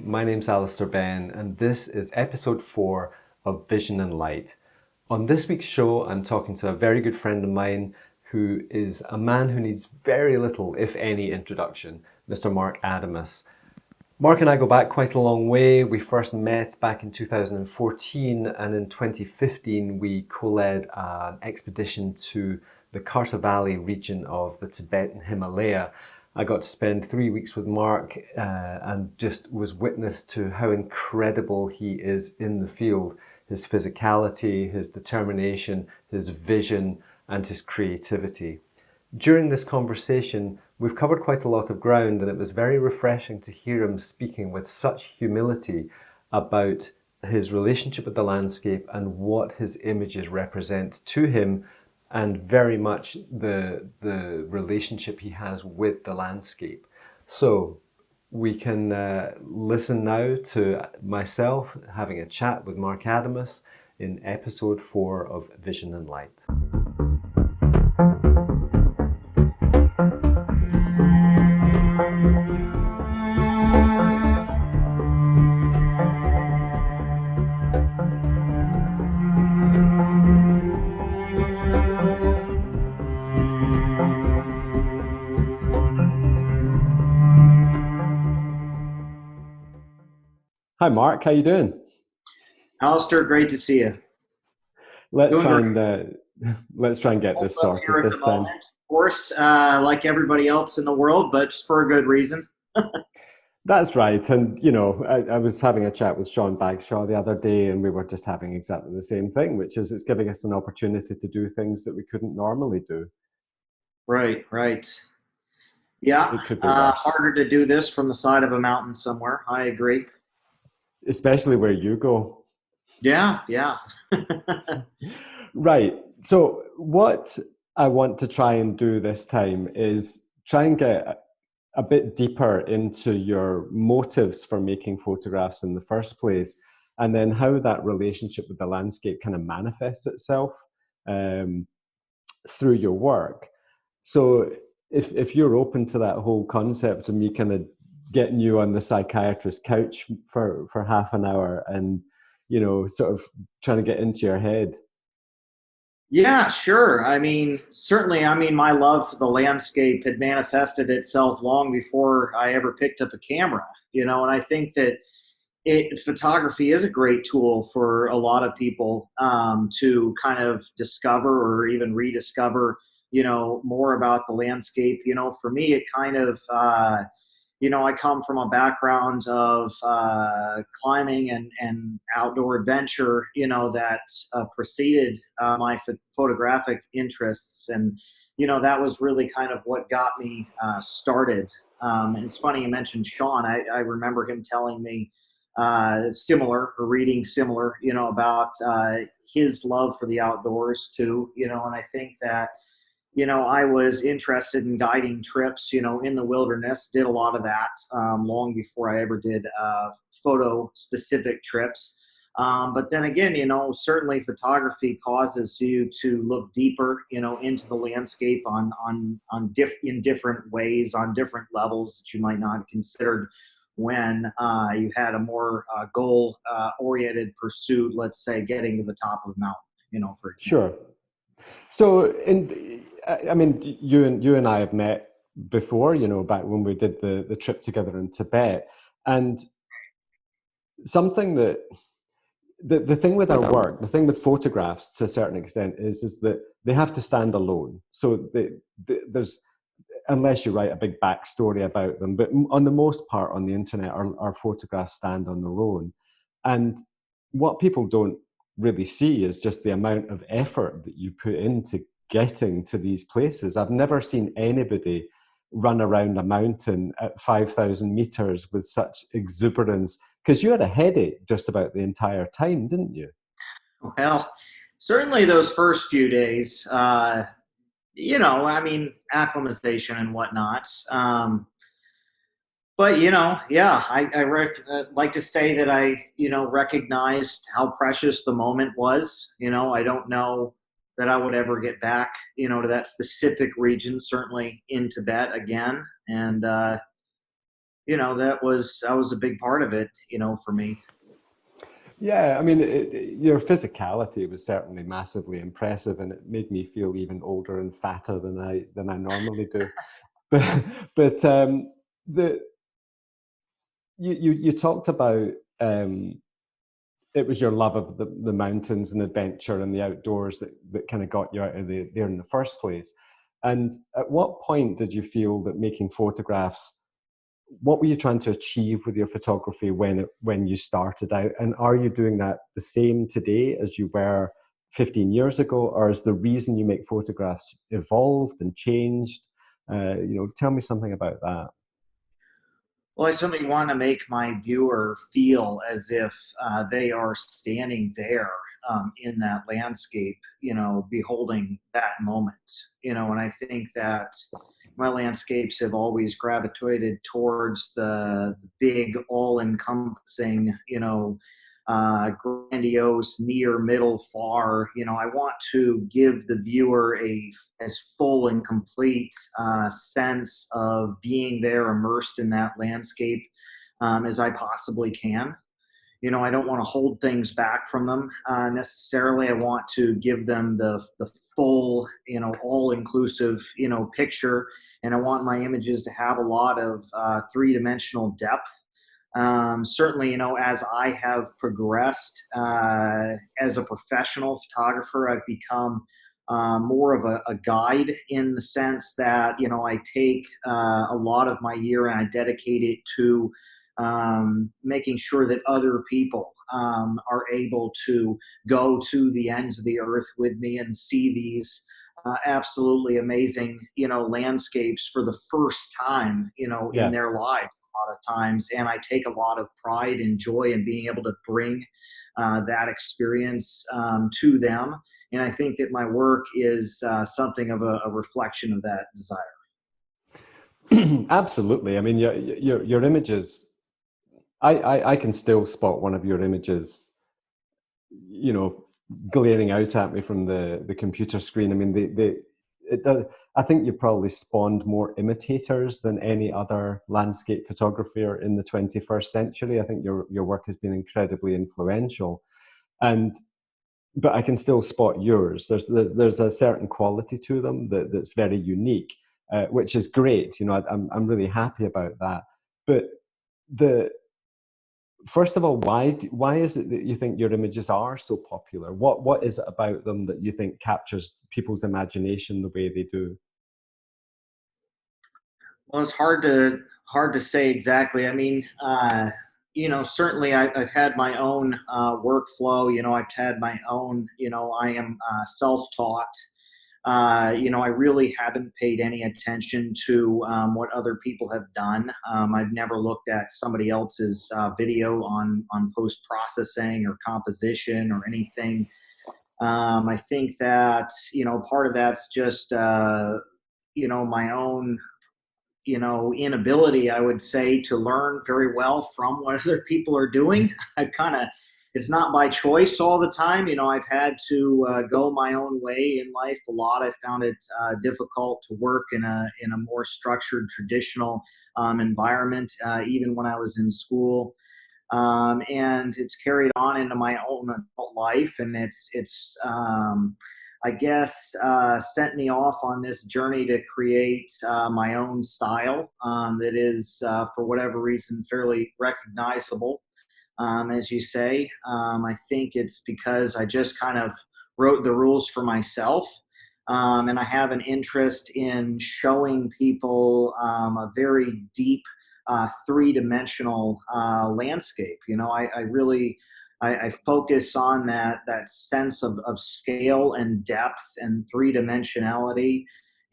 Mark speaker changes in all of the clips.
Speaker 1: my name's Alister Benn, and this is episode 4 of Vision and Light. On this week's show, I'm talking to a very good friend of mine who is a man who needs very little, if any, introduction, Mr. Marc Adamus. Marc and I go back quite a long way. We first met back in 2014, and in 2015 we co-led an expedition to the Karta Valley region of the Tibetan Himalaya. I got to spend 3 weeks with Marc and just was witness to how incredible he is in the field. His physicality, his determination, his vision, and his creativity. During this conversation, we've covered quite a lot of ground, and it was very refreshing to hear him speaking with such humility about his relationship with the landscape and what his images represent to him, and very much the relationship he has with the landscape. So we can listen now to myself having a chat with Marc Adamus in episode 4 of Vision and Light. Hi Marc, how you doing?
Speaker 2: Alister, great to see you.
Speaker 1: Let's
Speaker 2: Doing
Speaker 1: try
Speaker 2: great.
Speaker 1: and let's try and get this
Speaker 2: Up here
Speaker 1: sorted
Speaker 2: at the
Speaker 1: this time.
Speaker 2: moment, of course, like everybody else in the world, but for a good reason.
Speaker 1: That's right. And you know, I was having a chat with Sean Bagshaw the other day, and we were just having exactly the same thing, which is it's giving us an opportunity to do things that we couldn't normally do.
Speaker 2: Right, right. Yeah,
Speaker 1: It could be worse,
Speaker 2: harder to do this from the side of a mountain somewhere. I agree.
Speaker 1: especially where you go.
Speaker 2: Yeah, yeah.
Speaker 1: Right. So what I want to try and do this time is try and get a bit deeper into your motives for making photographs in the first place, and then how that relationship with the landscape kind of manifests itself um, through your work. So if you're open to that whole concept of me kind of getting you on the psychiatrist's couch for half an hour and you know sort of trying to get into your head.
Speaker 2: Yeah, sure. I mean, certainly, my love for the landscape had manifested itself long before I ever picked up a camera, and I think that photography is a great tool for a lot of people to kind of discover or even rediscover, more about the landscape. For me, it kind of, I come from a background of climbing and outdoor adventure, that preceded my photographic interests. And, that was really kind of what got me started. And it's funny you mentioned Sean. I remember him telling me similar or reading similar, about his love for the outdoors too, and I think that, I was interested in guiding trips, in the wilderness, did a lot of that long before I ever did photo specific trips. But then again, certainly photography causes you to look deeper, into the landscape in different ways, on different levels that you might not have considered when you had a more goal oriented pursuit, let's say getting to the top of a mountain, for example.
Speaker 1: Sure. So, I mean, you and I have met before, you know, back when we did the trip together in Tibet, and something that the thing with our work, the thing with photographs to a certain extent is that they have to stand alone. So there's unless you write a big backstory about them, but on the most part on the internet, our photographs stand on their own, and what people don't really see is just the amount of effort that you put into getting to these places. I've never seen anybody run around a mountain at 5,000 meters with such exuberance, because you had a headache just about the entire time, didn't you?
Speaker 2: Well, certainly those first few days, acclimatization and whatnot. But yeah, like to say that I, recognized how precious the moment was. I don't know that I would ever get back, to that specific region, certainly in Tibet again. And that was a big part of it, for me.
Speaker 1: Yeah, I mean, your physicality was certainly massively impressive, and it made me feel even older and fatter than I normally do. But the you talked about it was your love of the mountains and adventure and the outdoors that kind of got you out of there in the first place. And at what point did you feel that making photographs, what were you trying to achieve with your photography when you started out? And are you doing that the same today as you were 15 years ago? Or has the reason you make photographs evolved and changed? Tell me something about that.
Speaker 2: Well, I certainly want to make my viewer feel as if they are standing there in that landscape, beholding that moment, and I think that my landscapes have always gravitated towards the big, all encompassing, grandiose, near, middle, far. I want to give the viewer a as full and complete sense of being there immersed in that landscape as I possibly can. I don't want to hold things back from them necessarily. I want to give them the full, all inclusive, picture. And I want my images to have a lot of three-dimensional depth. Certainly, as I have progressed as a professional photographer, I've become more of a guide in the sense that, I take a lot of my year and I dedicate it to making sure that other people are able to go to the ends of the earth with me and see these absolutely amazing, landscapes for the first time, in
Speaker 1: Yeah.
Speaker 2: their lives a lot of times. And I take a lot of pride and joy in being able to bring that experience to them. And I think that my work is something of a reflection of that desire.
Speaker 1: Absolutely. I mean, your images. I can still spot one of your images, you know, glaring out at me from the computer screen. I mean, it does. I think you probably spawned more imitators than any other landscape photographer in the 21st century. I think your work has been incredibly influential, and but I can still spot yours. There's a certain quality to them that's very unique, which is great. I'm really happy about that. But the first of all, why is it that you think your images are so popular? What is it about them that you think captures people's imagination the way they do?
Speaker 2: Well, it's hard to say exactly. I mean, certainly I've had my own workflow. I've had my own. I am self-taught. I really haven't paid any attention to what other people have done. I've never looked at somebody else's video on post processing or composition or anything. I think that part of that's just my own inability, I would say, to learn very well from what other people are doing. I've kind of, it's not by choice all the time. I've had to go my own way in life a lot. I found it difficult to work in a more structured, traditional environment, even when I was in school. And it's carried on into my own adult life, and it's I guess sent me off on this journey to create my own style that is, for whatever reason, fairly recognizable. As you say, I think it's because I just kind of wrote the rules for myself. And I have an interest in showing people a very deep three-dimensional landscape. I really I focus on that sense of scale and depth and three-dimensionality.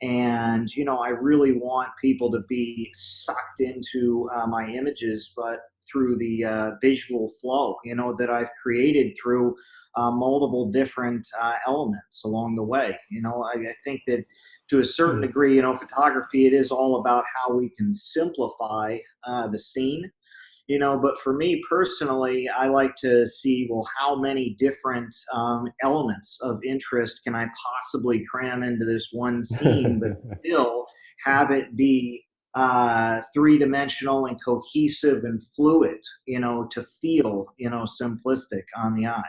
Speaker 2: And I really want people to be sucked into my images, but through the visual flow, that I've created through multiple different elements along the way. I think that to a certain
Speaker 1: Hmm.
Speaker 2: degree, photography, it is all about how we can simplify the scene. But for me personally, I like to see, well, how many different elements of interest can I possibly cram into this one scene, but still have it be three-dimensional and cohesive and fluid, to feel, simplistic on the eye.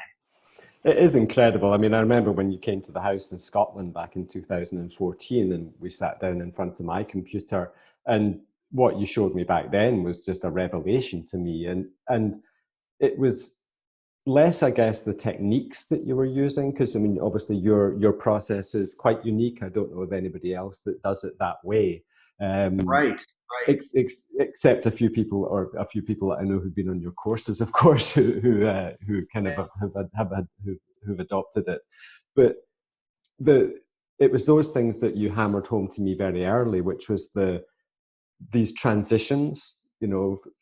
Speaker 1: It is incredible. I mean, I remember when you came to the house in Scotland back in 2014 and we sat down in front of my computer, and what you showed me back then was just a revelation to me. And it was less, I guess, the techniques that you were using, because I mean, obviously your process is quite unique. I don't know of anybody else that does it that way.
Speaker 2: Right, right.
Speaker 1: Except a few people that I know who've been on your courses, of course, who kind of who've adopted it. But the it was those things that you hammered home to me very early, which was these transitions,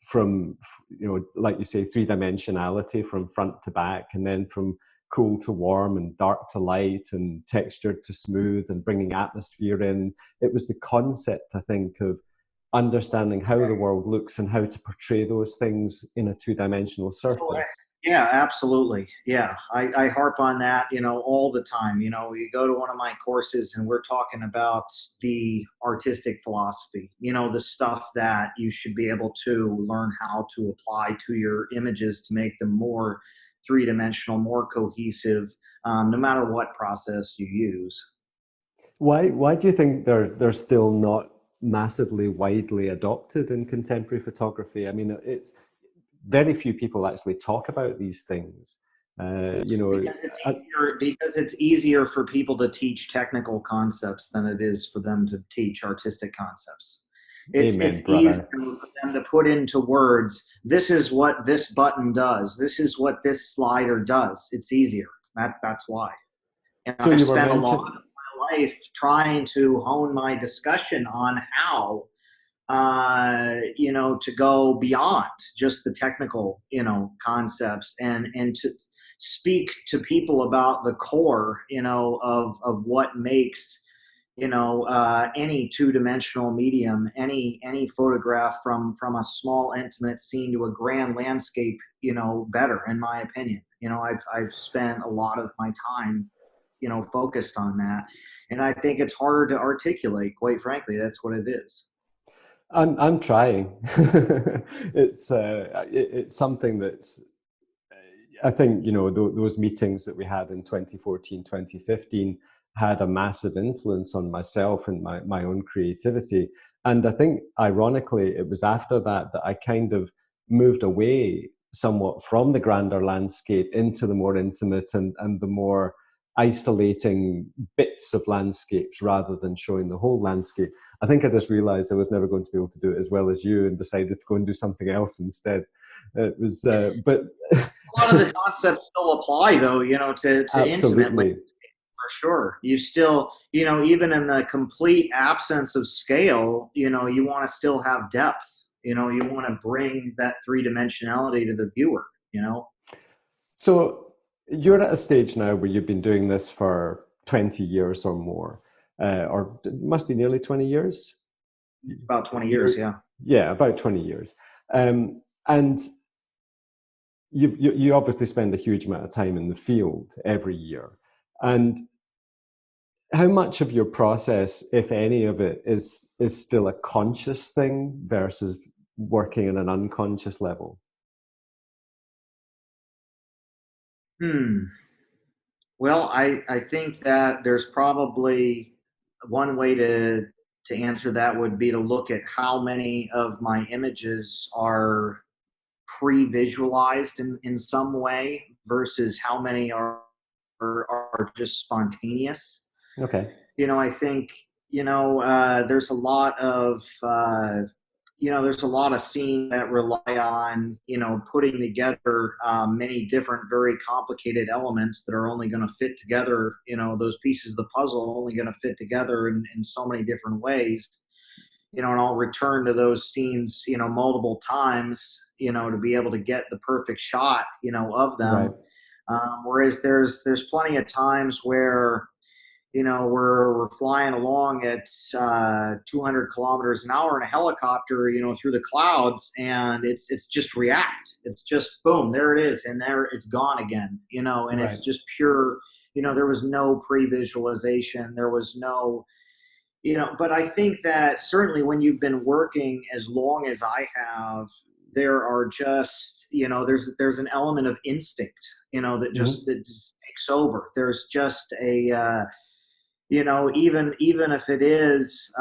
Speaker 1: from, like you say, three-dimensionality from front to back, and then from cool to warm and dark to light and textured to smooth and bringing atmosphere in. It was the concept, I think, of understanding how the world looks and how to portray those things in a two-dimensional surface.
Speaker 2: Yeah, absolutely. Yeah, I harp on that, all the time. You go to one of my courses and we're talking about the artistic philosophy, the stuff that you should be able to learn how to apply to your images to make them more three-dimensional, more cohesive, no matter what process you use.
Speaker 1: Why do you think they're still not massively widely adopted in contemporary photography? I mean, it's very few people actually talk about these things.
Speaker 2: Because it's easier for people to teach technical concepts than it is for them to teach artistic concepts.
Speaker 1: Amen,
Speaker 2: It's easier
Speaker 1: brother.
Speaker 2: for them to put into words, this is what this button does, this is what this slider does. It's easier. That's why. And
Speaker 1: So
Speaker 2: I've
Speaker 1: you were
Speaker 2: spent a lot of
Speaker 1: mentioning,
Speaker 2: my life trying to hone my discussion on how to go beyond just the technical, concepts, and to speak to people about the core, of what makes, any two-dimensional medium, any photograph from a small intimate scene to a grand landscape, better, in my opinion. I've spent a lot of my time, focused on that, and I think it's harder to articulate. Quite frankly, that's what it is.
Speaker 1: I'm trying. It's something that's, I think, those meetings that we had in 2014, 2015 had a massive influence on myself and my own creativity. And I think, ironically, it was after that that I kind of moved away somewhat from the grander landscape into the more intimate and the more isolating bits of landscapes rather than showing the whole landscape. I think I just realized I was never going to be able to do it as well as you and decided to go and do something else instead. It was, but
Speaker 2: A lot of the concepts still apply, though, to intimate, like,
Speaker 1: absolutely.
Speaker 2: for sure. You still, even in the complete absence of scale, you want to still have depth. You want to bring that three-dimensionality to the viewer.
Speaker 1: So you're at a stage now where you've been doing this for 20 years or more, or it must be nearly 20 years.
Speaker 2: About 20 years,
Speaker 1: You're,
Speaker 2: yeah.
Speaker 1: yeah, about 20 years. And you obviously spend a huge amount of time in the field every year. And how much of your process, if any of it, is still a conscious thing versus working at an unconscious level?
Speaker 2: Hmm. Well, I think that there's probably one way to answer that would be to look at how many of my images are pre-visualized in some way versus how many are just spontaneous.
Speaker 1: Okay.
Speaker 2: I think, there's a lot of there's a lot of scenes that rely on, putting together many different very complicated elements that are only going to fit together. Those pieces of the puzzle are only going to fit together in so many different ways. And I'll return to those scenes, multiple times, to be able to get the perfect shot, of
Speaker 1: Right.
Speaker 2: them. Whereas there's plenty of times where, we're flying along at 200 kilometers an hour in a helicopter, through the clouds, and it's just react. It's just boom, there it is, and there it's gone again, and
Speaker 1: Right.
Speaker 2: it's just pure. There was no pre-visualization. There was no, but I think that certainly when you've been working as long as I have, there are just, there's an element of instinct, that just takes over. There's just even if it is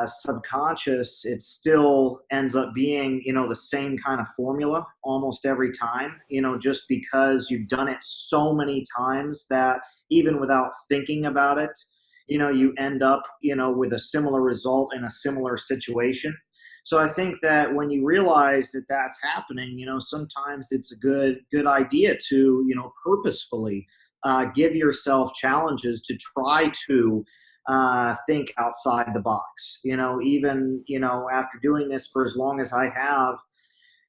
Speaker 2: subconscious, it still ends up being, the same kind of formula almost every time, just because you've done it so many times that even without thinking about it, you end up, with a similar result in a similar situation. So I think that when you realize that that's happening, sometimes it's a good idea to, purposefully give yourself challenges to try to think outside the box. Even after doing this for as long as I have,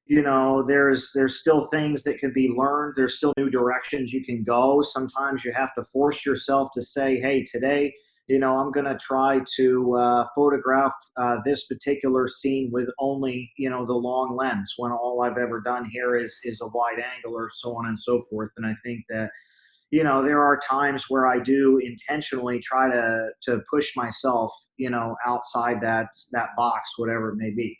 Speaker 2: there's still things that can be learned. There's still new directions you can go. Sometimes you have to force yourself to say, hey, today, I'm going to try to photograph this particular scene with only, the long lens, when all I've ever done here is a wide angle, or so on and so forth. And I think that, there are times where I do intentionally try to push myself, outside that box, whatever it may be.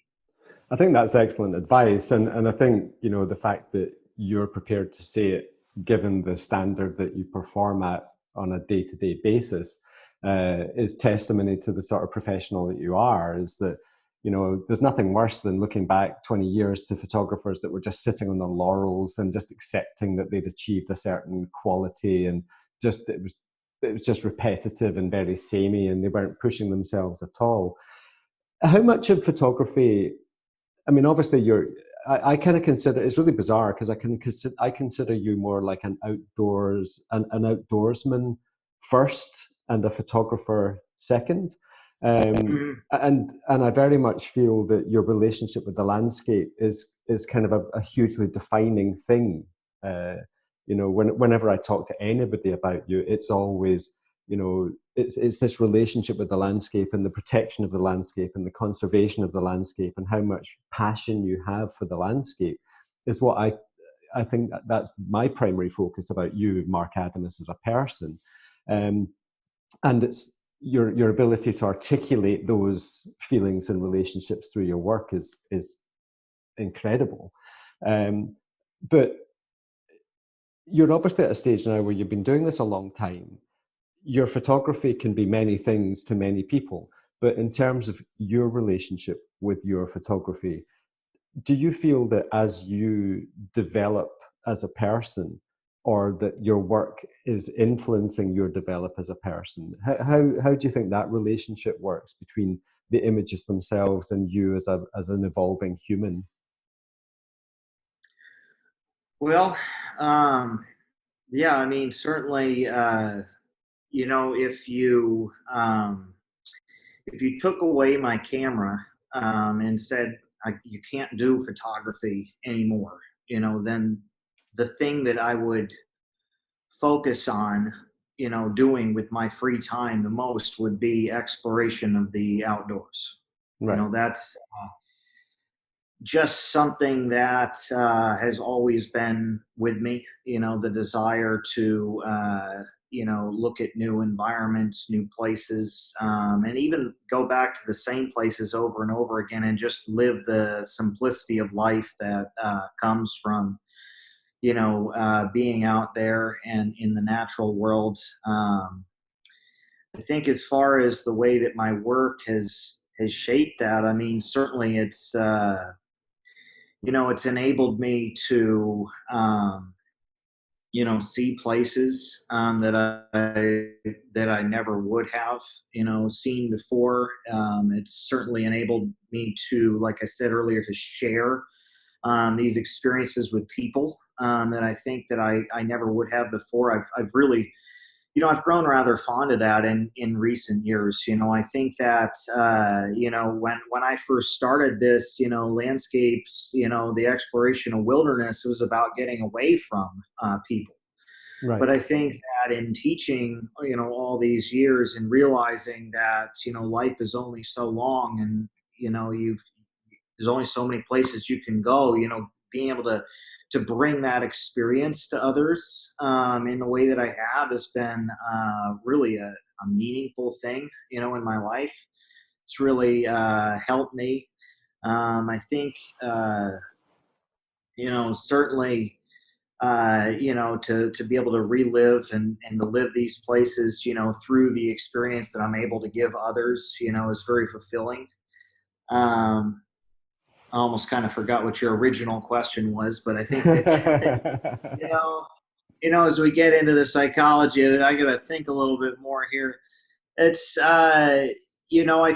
Speaker 1: I think that's excellent advice. And I think, the fact that you're prepared to say it, given the standard that you perform at on a day-to-day basis, is testimony to the sort of professional that you are, is that, there's nothing worse than looking back 20 years to photographers that were just sitting on their laurels and just accepting that they'd achieved a certain quality, and just it was just repetitive and very samey, and they weren't pushing themselves at all. How much of photography, I mean, obviously, I kind of consider it's really bizarre because I consider you more like an outdoorsman first, and a photographer second.
Speaker 2: Mhm.
Speaker 1: And I very much feel that your relationship with the landscape is kind of a hugely defining thing. Whenever I talk to anybody about you, it's always, it's this relationship with the landscape, and the protection of the landscape, and the conservation of the landscape, and how much passion you have for the landscape is what I think that's my primary focus about you, Marc Adamus, as a person. Um, and it's your ability to articulate those feelings and relationships through your work is incredible. But you're obviously at a stage now where you've been doing this a long time. Your photography can be many things to many people, but in terms of your relationship with your photography, do you feel that as you develop as a person, or that your work is influencing your develop as a person? How do you think that relationship works between the images themselves and you as an evolving human?
Speaker 2: Well, um, yeah, I mean, certainly, if you took away my camera, and said, you can't do photography anymore, then the thing that I would focus on, doing with my free time the most would be exploration of the outdoors.
Speaker 1: Right.
Speaker 2: That's just something that has always been with me. The desire to look at new environments, new places, and even go back to the same places over and over again, and just live the simplicity of life that comes from being out there and in the natural world. I think as far as the way that my work has shaped that, I mean, certainly it's enabled me to, see places that I never would have, seen before. It's certainly enabled me to, like I said earlier, to share these experiences with people that I think that I never would have before. I've really, I've grown rather fond of that in recent years. I think that, when I first started this, landscapes, the exploration of wilderness, it was about getting away from people.
Speaker 1: Right.
Speaker 2: But I think that in teaching, all these years, and realizing that, life is only so long, and, there's only so many places you can go, being able to bring that experience to others in the way that I have has been really a meaningful thing, in my life. It's really helped me. I think, certainly, to be able to relive and to live these places, through the experience that I'm able to give others, is very fulfilling. Um, I almost kind of forgot what your original question was, but I think that, you know, as we get into the psychology of it, I got to think a little bit more here. It's, I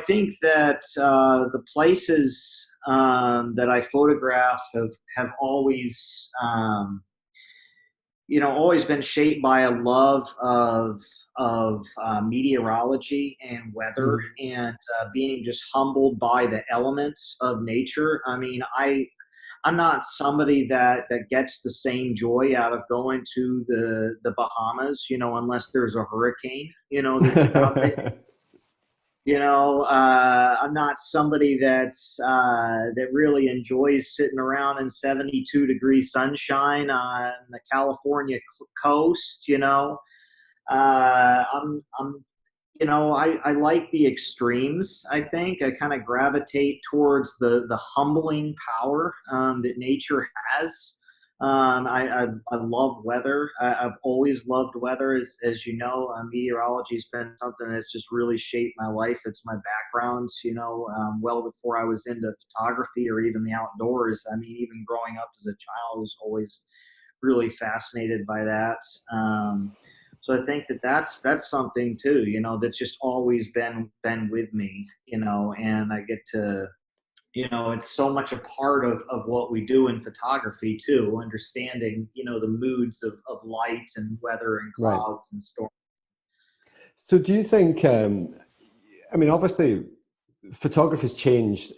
Speaker 2: think that the places that I photograph have always, always been shaped by a love of meteorology and weather,
Speaker 1: Mm.
Speaker 2: and being just humbled by the elements of nature. I mean, I'm not somebody that gets the same joy out of going to the Bahamas, unless there's a hurricane, that's about to. I'm not somebody that really enjoys sitting around in 72-degree sunshine on the California coast. I'm I like the extremes. I think I kind of gravitate towards the humbling power that nature has. I love weather. I've always loved weather. As you know, meteorology has been something that's just really shaped my life. It's my background, well before I was into photography or even the outdoors. I mean, even growing up as a child, I was always really fascinated by that. So I think that's something too, that's just always been with me, and I get to, it's so much a part of what we do in photography too, understanding, the moods of light and weather and
Speaker 1: Right.
Speaker 2: clouds and storms.
Speaker 1: So do you think, I mean, obviously, photography's changed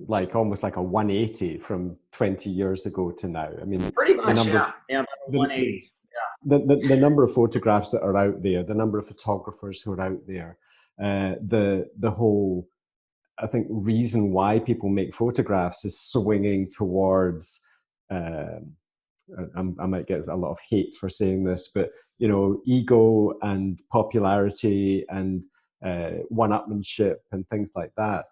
Speaker 1: like almost like a 180 from 20 years ago to now. I mean,
Speaker 2: Pretty
Speaker 1: the
Speaker 2: much,
Speaker 1: number
Speaker 2: yeah.
Speaker 1: of
Speaker 2: Yeah, about
Speaker 1: the,
Speaker 2: 180.
Speaker 1: the number of photographs that are out there, the number of photographers who are out there, the whole, I think, reason why people make photographs is swinging towards. Um, I might get a lot of hate for saying this, but ego and popularity and one-upmanship and things like that.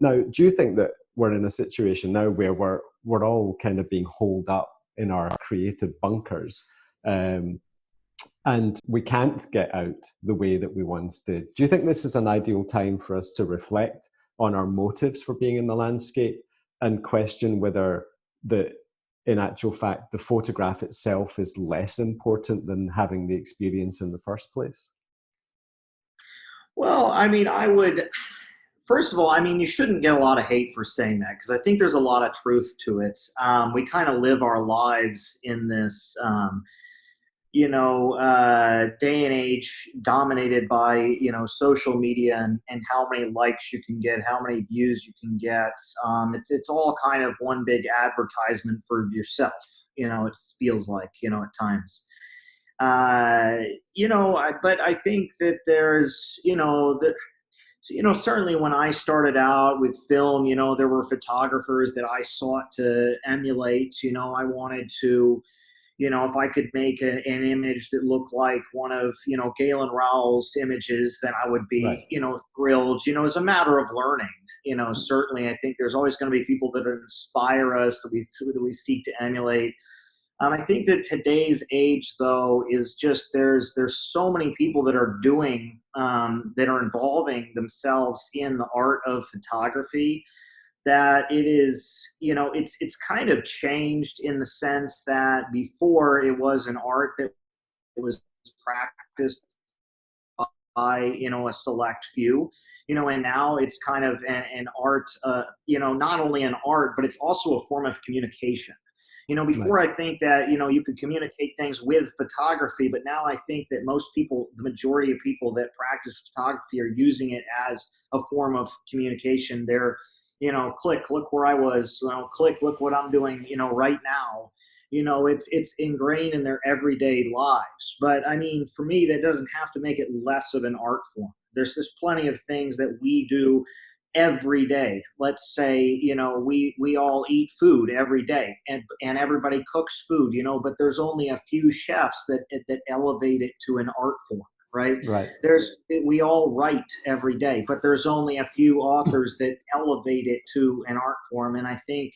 Speaker 1: Now, do you think that we're in a situation now where we're all kind of being holed up in our creative bunkers, um, and we can't get out the way that we once did? Do you think this is an ideal time for us to reflect on our motives for being in the landscape and question whether the in actual fact the photograph itself is less important than having the experience in the first place?
Speaker 2: Well, I mean, I would. First of all, I mean, you shouldn't get a lot of hate for saying that, because I think there's a lot of truth to it. We kind of live our lives in this, day and age dominated by, social media and how many likes you can get, how many views you can get. It's all kind of one big advertisement for yourself. It feels like, at times. But I think that there's, so, certainly when I started out with film, there were photographers that I sought to emulate. I wanted to, if I could make an image that looked like one of, Galen Rowell's images, then I would
Speaker 1: Right.
Speaker 2: be, thrilled, as a matter of learning. Certainly I think there's always going to be people that inspire us that we seek to emulate. I think that today's age, though, is just there's so many people that are doing that are involving themselves in the art of photography, that it is, it's kind of changed in the sense that before it was an art that was practiced by, a select few, and now it's kind of an art, not only an art, but it's also a form of communication.
Speaker 1: Right.
Speaker 2: Before I think that, you could communicate things with photography, but now I think that most people, the majority of people that practice photography, are using it as a form of communication. They're, click, look where I was, click, look what I'm doing, right now. It's ingrained in their everyday lives. But I mean, for me, that doesn't have to make it less of an art form. There's plenty of things that we do every day. Let's say, we all eat food every day, and everybody cooks food, but there's only a few chefs that elevate it to an art form, right?
Speaker 1: Right.
Speaker 2: We all write every day, but there's only a few authors that elevate it to an art form. And I think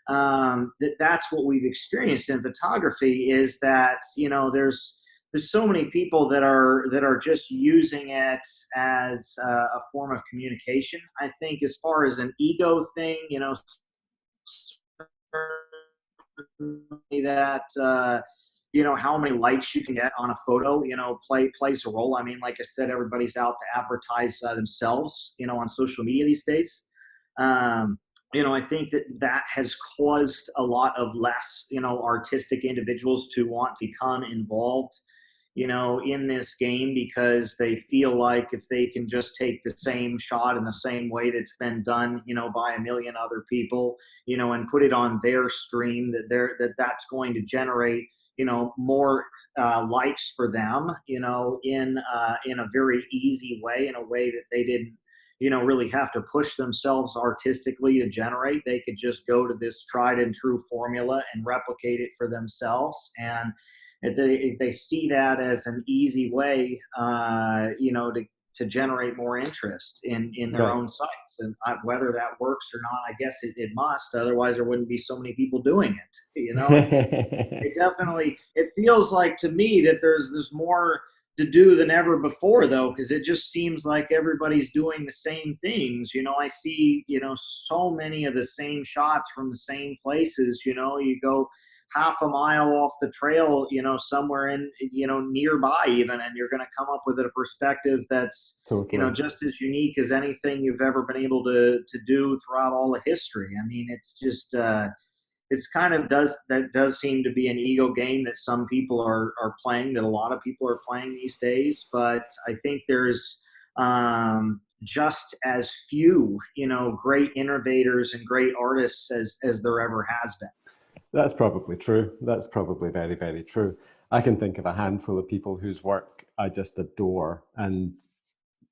Speaker 2: that's what we've experienced in photography, is that there's so many people that are just using it as a form of communication. I think as far as an ego thing, that how many likes you can get on a photo, plays a role. I mean, like I said, everybody's out to advertise themselves, on social media these days. I think that has caused a lot of less, artistic individuals to want to become involved, in this game, because they feel like if they can just take the same shot in the same way that's been done, by a million other people, and put it on their stream, that's going to generate, more likes for them, in a very easy way, in a way that they didn't, really have to push themselves artistically to generate. They could just go to this tried and true formula and replicate it for themselves. And if they see that as an easy way, to generate more interest in their
Speaker 1: Right.
Speaker 2: own sites. And whether that works or not, I guess it must. Otherwise, there wouldn't be so many people doing it. It definitely, it feels like to me that there's more to do than ever before, though, because it just seems like everybody's doing the same things. I see, so many of the same shots from the same places. You go half a mile off the trail, somewhere in, nearby even, and you're going to come up with a perspective that's,
Speaker 1: Totally.
Speaker 2: just as unique as anything you've ever been able to do throughout all of history. I mean, it's just, it's kind of does seem to be an ego game that some people are playing, that a lot of people are playing these days. But I think there's just as few, great innovators and great artists as there ever has been.
Speaker 1: That's probably true. That's probably very, very true. I can think of a handful of people whose work I just adore, and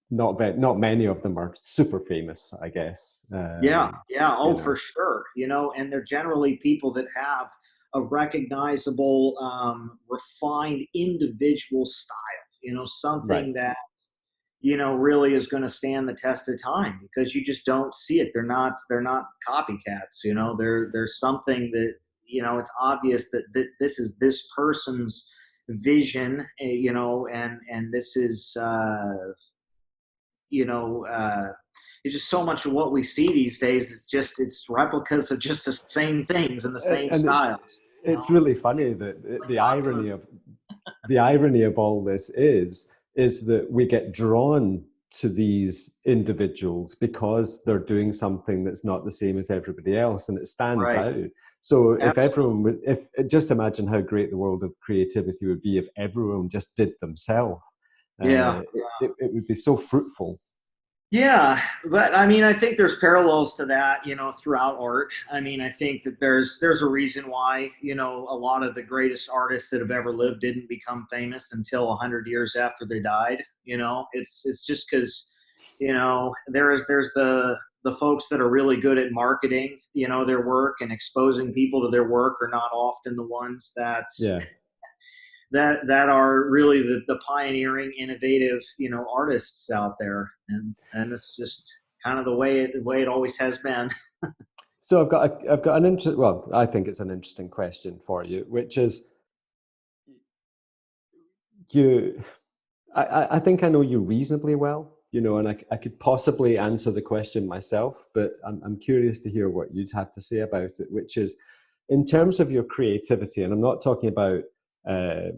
Speaker 1: not many of them are super famous, I guess.
Speaker 2: Yeah.
Speaker 1: You
Speaker 2: Oh, for
Speaker 1: know,
Speaker 2: sure. And they're generally people that have a recognizable, refined individual style,
Speaker 1: right.
Speaker 2: something that, really is going to stand the test of time, because you just don't see it. They're not copycats, there's something that, it's obvious that this is this person's vision, and this is, you know, it's just so much of what we see these days. It's replicas of just the same things and the same
Speaker 1: And
Speaker 2: styles.
Speaker 1: it's really funny that
Speaker 2: Popular.
Speaker 1: the irony of all this is that we get drawn to these individuals because they're doing something that's not the same as everybody else, and it stands
Speaker 2: Right.
Speaker 1: out. So if
Speaker 2: Absolutely.
Speaker 1: everyone would, if just imagine how great the world of creativity would be if everyone just did themselves.
Speaker 2: Yeah.
Speaker 1: It would be so fruitful.
Speaker 2: Yeah, but I mean, I think there's parallels to that, throughout art. I mean, I think that there's a reason why, a lot of the greatest artists that have ever lived didn't become famous until 100 years after they died. It's just because, there's the folks that are really good at marketing, their work, and exposing people to their work are not often the ones
Speaker 1: Yeah.
Speaker 2: that are really the pioneering, innovative, artists out there, and it's just kind of the way it always has been.
Speaker 1: So I've got an interest. Well, I think it's an interesting question for you, which is you. I think I know you reasonably well, and I could possibly answer the question myself, but I'm curious to hear what you'd have to say about it, which is in terms of your creativity, and I'm not talking about uh,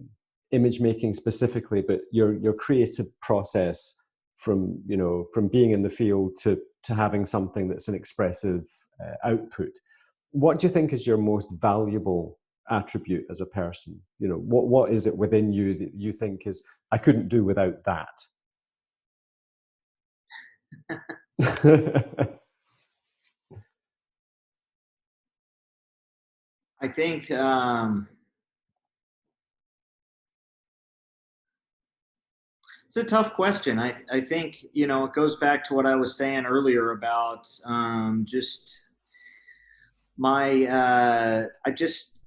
Speaker 1: image making specifically, but your creative process from from being in the field to having something that's an expressive output. What do you think is your most valuable attribute as a person? What is it within you that you think is I couldn't do without that?
Speaker 2: I think, It's a tough question. I think, it goes back to what I was saying earlier about just I just,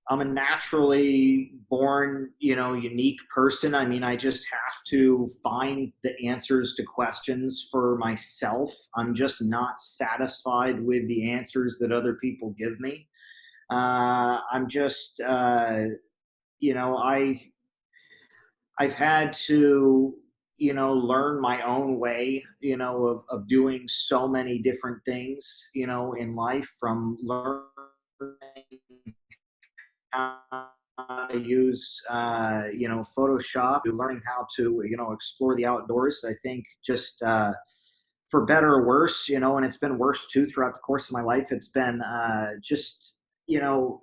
Speaker 2: I'm a naturally born, unique person. I mean, I just have to find the answers to questions for myself. I'm just not satisfied with the answers that other people give me. I'm just, you know, I've had to, learn my own way, of doing so many different things, in life, from learning how to use, Photoshop, to learning how to, explore the outdoors. I think just, for better or worse, and it's been worse too throughout the course of my life. It's been, just, you know,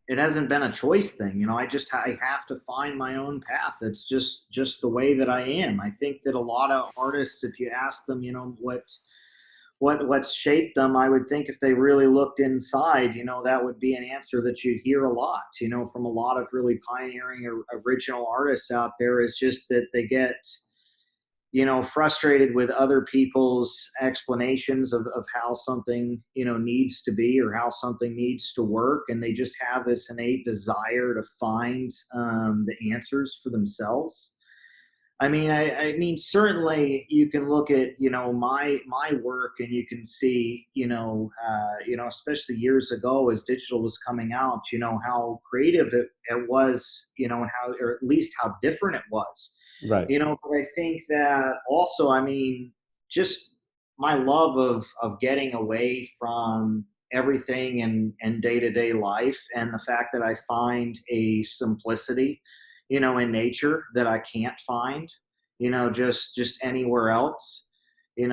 Speaker 2: it hasn't been a choice thing. I have to find my own path. It's just the way that I am. I think that a lot of artists, if you ask them, what's shaped them, I would think if they really looked inside, that would be an answer that you'd hear a lot, from a lot of really pioneering or original artists out there, is just that they get, frustrated with other people's explanations of how something, needs to be, or how something needs to work. And they just have this innate desire to find, the answers for themselves. I mean, certainly you can look at, my work, and you can see, especially years ago as digital was coming out, how creative it was, and how, or at least how different it was,
Speaker 1: Right.
Speaker 2: but I think that also, I mean, just my love of getting away from everything and day-to-day life, and the fact that I find a simplicity, in nature, that I can't find, just anywhere else. When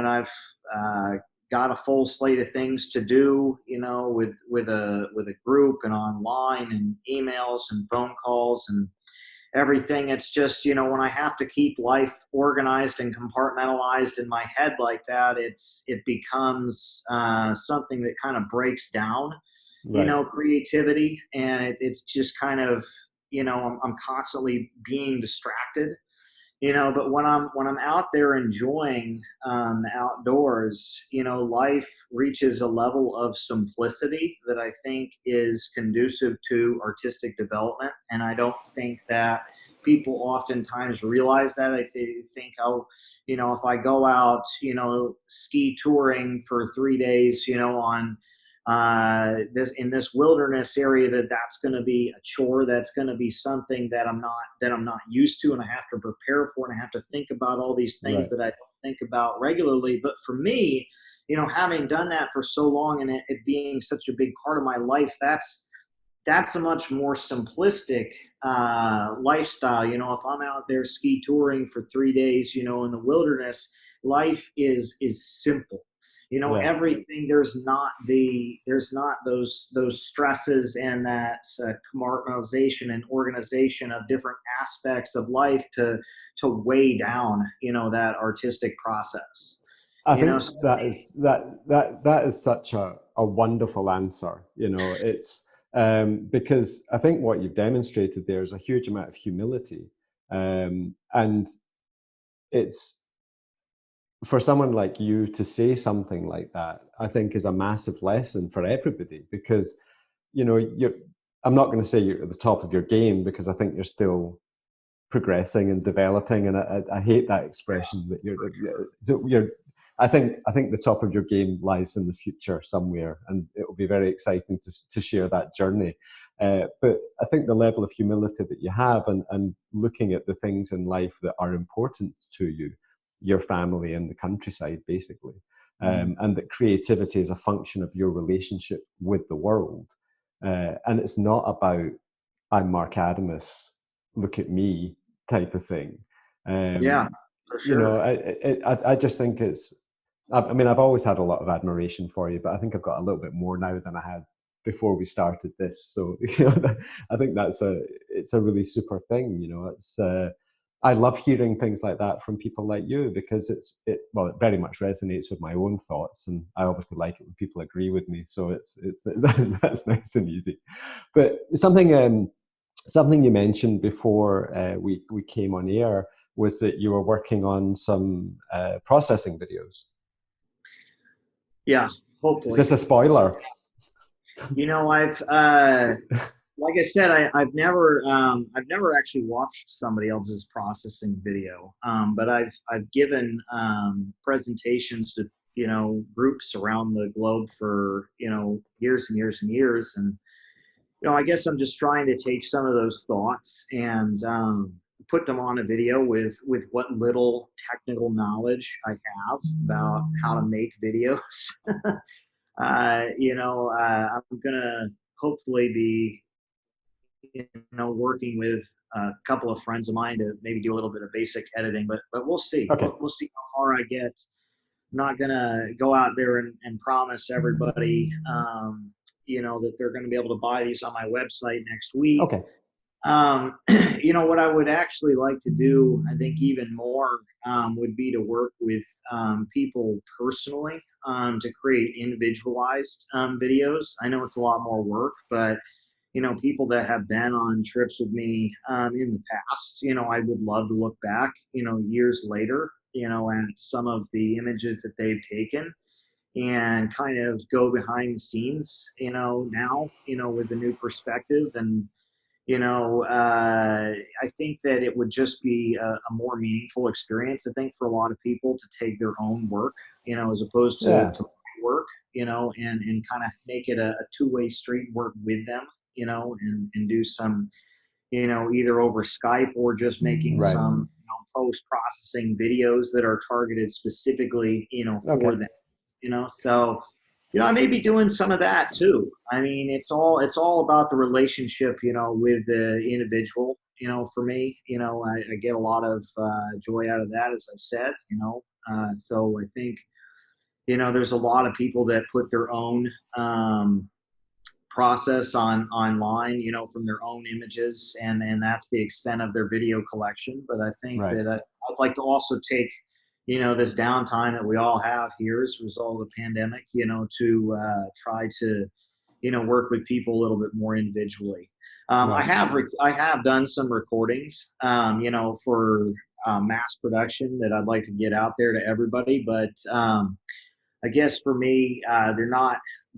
Speaker 2: I've, uh, got a full slate of things to do, with a group, and online, and emails, and phone calls, and everything. It's just, when I have to keep life organized and compartmentalized in my head like that, it becomes, something that kind of breaks down,
Speaker 1: Right.
Speaker 2: creativity. And it's just kind of, I'm constantly being distracted, but when I'm out there enjoying, the outdoors, life reaches a level of simplicity that I think is conducive to artistic development. And I don't think that people oftentimes realize that. Think, oh, if I go out, ski touring for 3 days, on, this in this wilderness area, that's going to be a chore. That's going to be something that I'm not used to, and I have to prepare for, and I have to think about all these things
Speaker 1: Right.
Speaker 2: that I don't think about regularly. But for me, having done that for so long, and it being such a big part of my life, that's a much more simplistic, lifestyle. If I'm out there ski touring for 3 days, in the wilderness, life is simple.
Speaker 1: Yeah.
Speaker 2: Everything, there's not those stresses, and that, compartmentalization and organization of different aspects of life to weigh down, that artistic process.
Speaker 1: I
Speaker 2: So,
Speaker 1: think that is such a wonderful answer. It's because I think what you've demonstrated there is a huge amount of humility, and it's for someone like you to say something like that. I think is a massive lesson for everybody, because you're. I'm not going to say you're at the top of your game, because I think you're still progressing and developing, and I hate that expression that you're. I think the top of your game lies in the future somewhere, and it will be very exciting to share that journey. But I think the level of humility that you have, and looking at the things in life that are important to you, your family and the countryside, basically, and that creativity is a function of your relationship with the world, and it's not about I'm Marc Adamus, look at me type of thing.
Speaker 2: yeah,
Speaker 1: Um,
Speaker 2: for sure.
Speaker 1: I just think it's. I mean, I've always had a lot of admiration for you, but I think I've got a little bit more now than I had before we started this. So I think it's a really super thing. It's. I love hearing things like that from people like you, because it very much resonates with my own thoughts, and I obviously like it when people agree with me. So it's that's nice and easy. But something you mentioned before we came on air was that you were working on some processing videos.
Speaker 2: Yeah,
Speaker 1: Is
Speaker 2: hopefully.
Speaker 1: this a spoiler?
Speaker 2: I've like I said, I've never actually watched somebody else's processing video, but I've given presentations to groups around the globe for years and years and years, and I guess I'm just trying to take some of those thoughts and put them on a video with what little technical knowledge I have about how to make videos. I'm gonna hopefully be working with a couple of friends of mine to maybe do a little bit of basic editing, but we'll see.
Speaker 1: Okay.
Speaker 2: We'll see how far I get. I'm not gonna go out there and promise everybody, that they're going to be able to buy these on my website next week.
Speaker 1: Okay.
Speaker 2: What I would actually like to do, I think even more, would be to work with people personally to create individualized videos. I know it's a lot more work, but people that have been on trips with me in the past, I would love to look back, years later, at some of the images that they've taken and kind of go behind the scenes, now, with a new perspective. And, I think that it would just be a more meaningful experience, I think, for a lot of people to take their own work, as opposed
Speaker 1: Yeah.
Speaker 2: to work, and kind of make it a two-way street, work with them, and do some, either over Skype or just making
Speaker 1: Right.
Speaker 2: some post-processing videos that are targeted specifically, for
Speaker 1: Okay.
Speaker 2: them, so I may be doing some of that too. I mean, it's all about the relationship, with the individual. For me, I get a lot of joy out of that, as I said. So I think there's a lot of people that put their own process online, from their own images, and that's the extent of their video collection. But I think
Speaker 1: Right.
Speaker 2: that I'd like to also take this downtime that we all have here as a result of the pandemic, to try to work with people a little bit more individually.
Speaker 1: Right.
Speaker 2: I have done some recordings, for mass production that I'd like to get out there to everybody, but I guess for me,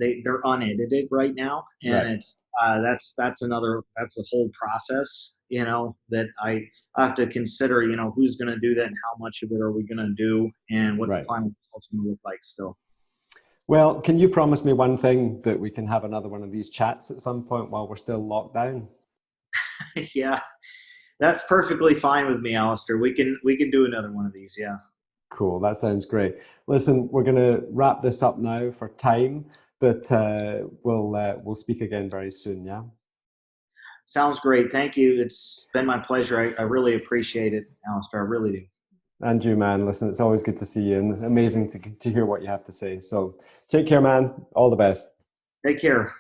Speaker 2: they're unedited right now, and
Speaker 1: Right.
Speaker 2: it's that's a whole process, that I have to consider, who's going to do that and how much of it are we going to do, and what the
Speaker 1: Right.
Speaker 2: final result's going to look like still.
Speaker 1: Well, can you promise me one thing, that we can have another one of these chats at some point while we're still locked down?
Speaker 2: Yeah, that's perfectly fine with me, Alister. We can do another one of these. Yeah.
Speaker 1: Cool. That sounds great. Listen, we're going to wrap this up now for time, but we'll speak again very soon. Yeah.
Speaker 2: Sounds great. Thank you. It's been my pleasure. I really appreciate it, Alister. I really do.
Speaker 1: And you, man. Listen, it's always good to see you, and amazing to hear what you have to say. So take care, man. All the best.
Speaker 2: Take care.